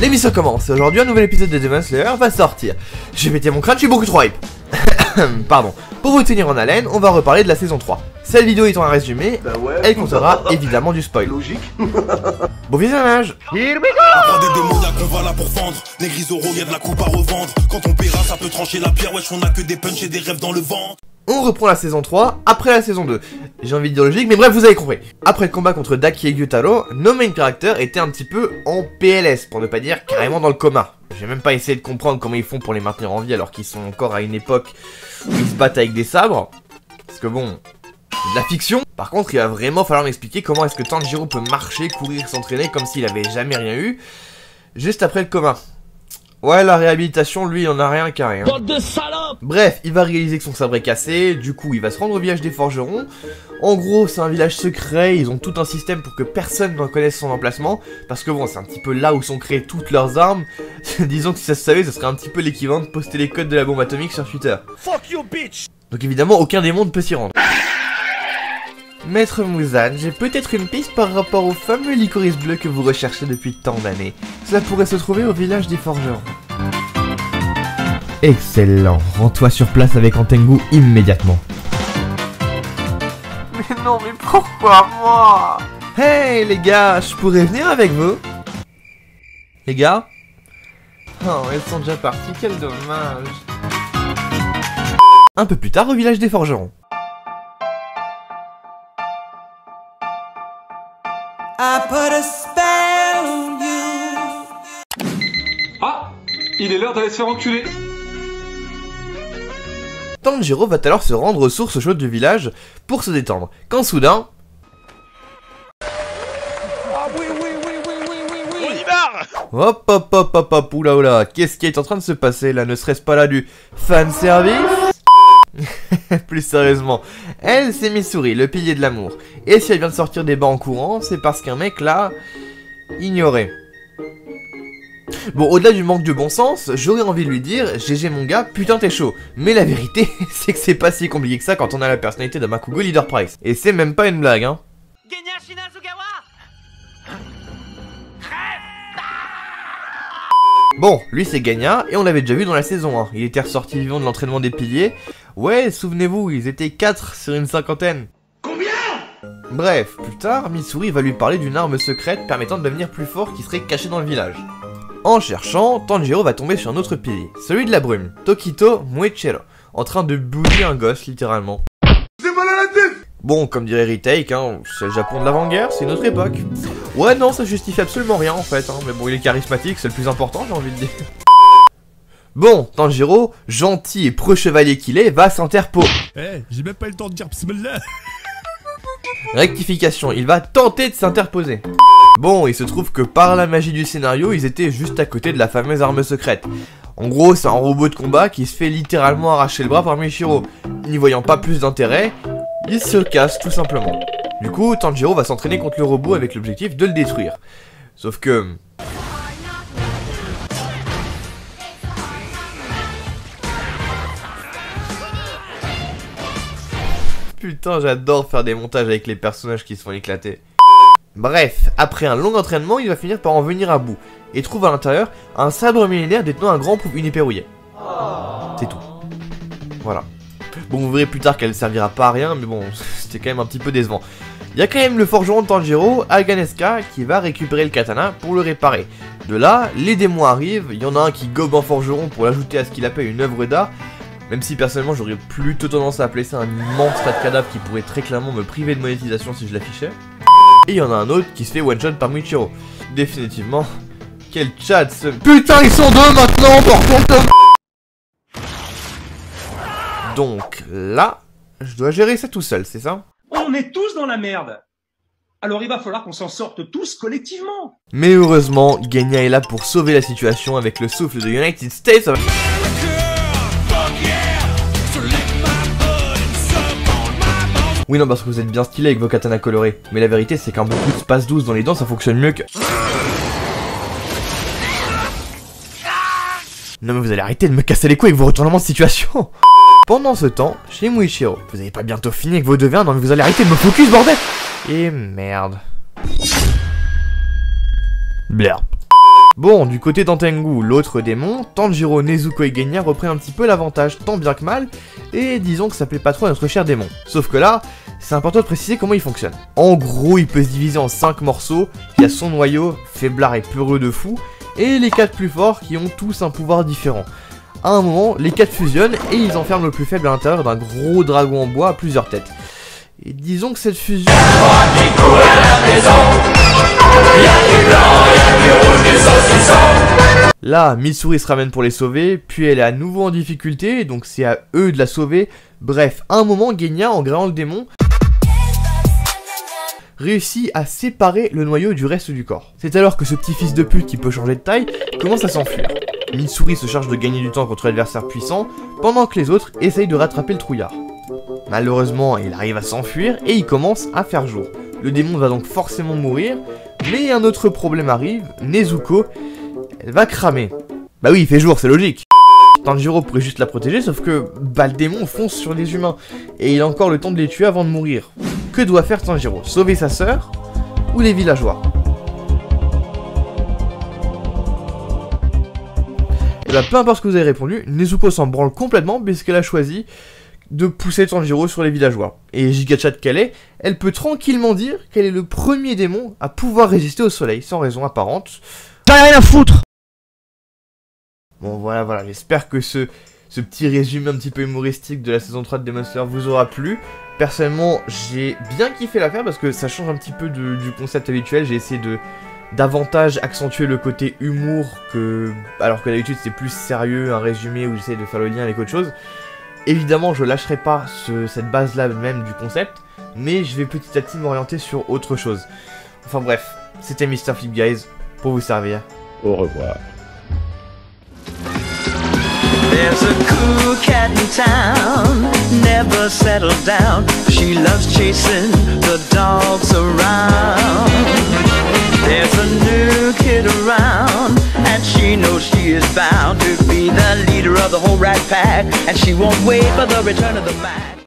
L'émission commence, aujourd'hui un nouvel épisode de Demon Slayer va sortir. J'ai pété mon crâne, je suis beaucoup trop hype. Pardon. Pour vous tenir en haleine, on va reparler de la saison 3. Cette vidéo étant un résumé, elle contiendra évidemment du spoil. Logique. Bon visionnage. Here we go. Des démoniaques, on va là pour vendre. Negrizoro, y'a de la coupe à revendre. Quand on paiera, ça peut trancher la pierre. Wesh, on a que des punchs et des rêves dans le ventre. On reprend la saison 3 après la saison 2. J'ai envie de dire logique, mais bref, vous avez compris. Après le combat contre Daki et Gyutaro, nos main characters étaient un petit peu en PLS, pour ne pas dire carrément dans le coma. J'ai même pas essayé de comprendre comment ils font pour les maintenir en vie alors qu'ils sont encore à une époque où ils se battent avec des sabres. Parce que bon, c'est de la fiction. Par contre, il va vraiment falloir m'expliquer comment est-ce que Tanjiro peut marcher, courir, s'entraîner comme s'il avait jamais rien eu, juste après le coma. Ouais, la réhabilitation, lui, il en a rien carré. Hein. Bref, il va réaliser que son sabre est cassé, du coup, il va se rendre au village des forgerons. En gros, c'est un village secret, ils ont tout un système pour que personne ne connaisse son emplacement. Parce que bon, c'est un petit peu là où sont créées toutes leurs armes. Disons que si ça se savait, ça serait un petit peu l'équivalent de poster les codes de la bombe atomique sur Twitter. Fuck you, bitch. Donc évidemment, aucun démon ne peut s'y rendre. Maître Muzan, j'ai peut-être une piste par rapport au fameux licorice bleu que vous recherchez depuis tant d'années. Cela pourrait se trouver au village des forgerons. Excellent, rends-toi sur place avec Antengu immédiatement. Mais non, mais pourquoi moi? Hey les gars, je pourrais venir avec vous? Les gars? Oh, elles sont déjà parties, quel dommage. Un peu plus tard au village des forgerons. I put a spell on you. Ah, il est l'heure d'aller se faire enculer. Tanjiro va alors se rendre aux sources chaudes du village pour se détendre, quand soudain... Ah oui, On y va. Hop hop hop hop hop, oula oula, qu'est-ce qui est en train de se passer là? Ne serait-ce pas là du fanservice? Plus sérieusement, elle c'est Missouri, le pilier de l'amour. Et si elle vient de sortir des bancs en courant, c'est parce qu'un mec l'a ignoré. Bon, au-delà du manque de bon sens, j'aurais envie de lui dire GG mon gars, putain t'es chaud. Mais la vérité, c'est que c'est pas si compliqué que ça quand on a la personnalité de Makugo Leader Price. Et c'est même pas une blague, hein. Bon, lui c'est Ganya, et on l'avait déjà vu dans la saison 1. Il était ressorti vivant de l'entraînement des piliers. Ouais, souvenez-vous, ils étaient 4 sur une cinquantaine. Combien? Bref, plus tard, Missouri va lui parler d'une arme secrète permettant de devenir plus fort qui serait cachée dans le village. En cherchant, Tanjiro va tomber sur un autre pilier, celui de la brume, Tokito Muechero, en train de bully un gosse littéralement. C'est mal à la tête. Bon, comme dirait Retake, hein, c'est le Japon de l'avant-guerre, c'est une autre époque. Ouais, non, ça justifie absolument rien en fait, hein, mais bon, il est charismatique, c'est le plus important, j'ai envie de dire. Bon, Tanjiro, gentil et pro-chevalier qu'il est, va s'interposer. Eh, j'ai même pas eu le temps de dire bismillah. Rectification, il va tenter de s'interposer. Bon, il se trouve que par la magie du scénario, ils étaient juste à côté de la fameuse arme secrète. En gros, c'est un robot de combat qui se fait littéralement arracher le bras par Michiro. N'y voyant pas plus d'intérêt, il se casse tout simplement. Du coup, Tanjiro va s'entraîner contre le robot avec l'objectif de le détruire. Sauf que... Putain, j'adore faire des montages avec les personnages qui se font éclater. Bref, après un long entraînement, il va finir par en venir à bout, et trouve à l'intérieur un sabre millénaire détenant un grand pouvoir uniperrouillé. C'est tout. Voilà. Bon, vous verrez plus tard qu'elle ne servira pas à rien, mais bon, c'était quand même un petit peu décevant. Il y a quand même le forgeron de Tanjiro, Aganeska, qui va récupérer le katana pour le réparer. De là, les démons arrivent, il y en a un qui gobe un forgeron pour l'ajouter à ce qu'il appelle une œuvre d'art, même si personnellement j'aurais plutôt tendance à appeler ça un immense tas de cadavres qui pourrait très clairement me priver de monétisation si je l'affichais. Et il y en a un autre qui se fait one shot par Michiro. Définitivement, quel chat ce... Putain, ils sont deux maintenant, bordel. Donc là, je dois gérer ça tout seul, c'est ça? On est tous dans la merde. Alors il va falloir qu'on s'en sorte tous collectivement. Mais heureusement, Genya est là pour sauver la situation avec le souffle de United States of... Oui non, parce que vous êtes bien stylé avec vos katanas colorés. Mais la vérité c'est qu'un bon coup de space 12 dans les dents ça fonctionne mieux que... Non mais vous allez arrêter de me casser les couilles avec vos retournements de situation. Pendant ce temps, chez Muichiro, vous avez pas bientôt fini avec vos devoirs? Non mais vous allez arrêter de me focus, bordel! Et merde. Blair. Bon, du côté d'Antengu, l'autre démon, Tanjiro, Nezuko et Genya reprennent un petit peu l'avantage, tant bien que mal, et disons que ça plaît pas trop à notre cher démon. Sauf que là, c'est important de préciser comment il fonctionne. En gros, il peut se diviser en 5 morceaux, il y a son noyau, faiblard et peureux de fou, et les 4 plus forts qui ont tous un pouvoir différent. À un moment, les 4 fusionnent et ils enferment le plus faible à l'intérieur d'un gros dragon en bois à plusieurs têtes. Et disons que cette fusion... Là, Mitsuri se ramène pour les sauver, puis elle est à nouveau en difficulté, donc c'est à eux de la sauver. Bref, à un moment, Genya, en gréant le démon, réussit à séparer le noyau du reste du corps. C'est alors que ce petit fils de pute qui peut changer de taille commence à s'enfuir. Mitsuri se charge de gagner du temps contre l'adversaire puissant, pendant que les autres essayent de rattraper le trouillard. Malheureusement, il arrive à s'enfuir et il commence à faire jour. Le démon va donc forcément mourir, mais un autre problème arrive, Nezuko, elle va cramer. Bah oui, il fait jour, c'est logique. Tanjiro pourrait juste la protéger, sauf que bah, le démon fonce sur les humains, et il a encore le temps de les tuer avant de mourir. Que doit faire Tanjiro? Sauver sa sœur ou les villageois? Et bah peu importe ce que vous avez répondu, Nezuko s'en branle complètement puisqu'elle a choisi de pousser Tanjiro sur les villageois. Et gigachat qu'elle est, elle peut tranquillement dire qu'elle est le premier démon à pouvoir résister au soleil, sans raison apparente. T'en as rien à foutre! Bon voilà, j'espère que ce petit résumé un petit peu humoristique de la saison 3 de Demon Slayer vous aura plu. Personnellement, j'ai bien kiffé l'affaire parce que ça change un petit peu du concept habituel. J'ai essayé de davantage accentuer le côté humour que... alors que d'habitude c'est plus sérieux, un résumé où j'essaie de faire le lien avec autre chose. Évidemment, je lâcherai pas cette base-là même du concept, mais je vais petit à petit m'orienter sur autre chose. Enfin bref, c'était Mr. Flip Guys, pour vous servir. Au revoir. There's a cool cat in town, never settle down. She loves chasing the dogs around. There's a new kid around, and she knows she is bound to be the leader of the whole rat pack, and she won't wait for the return of the Mac.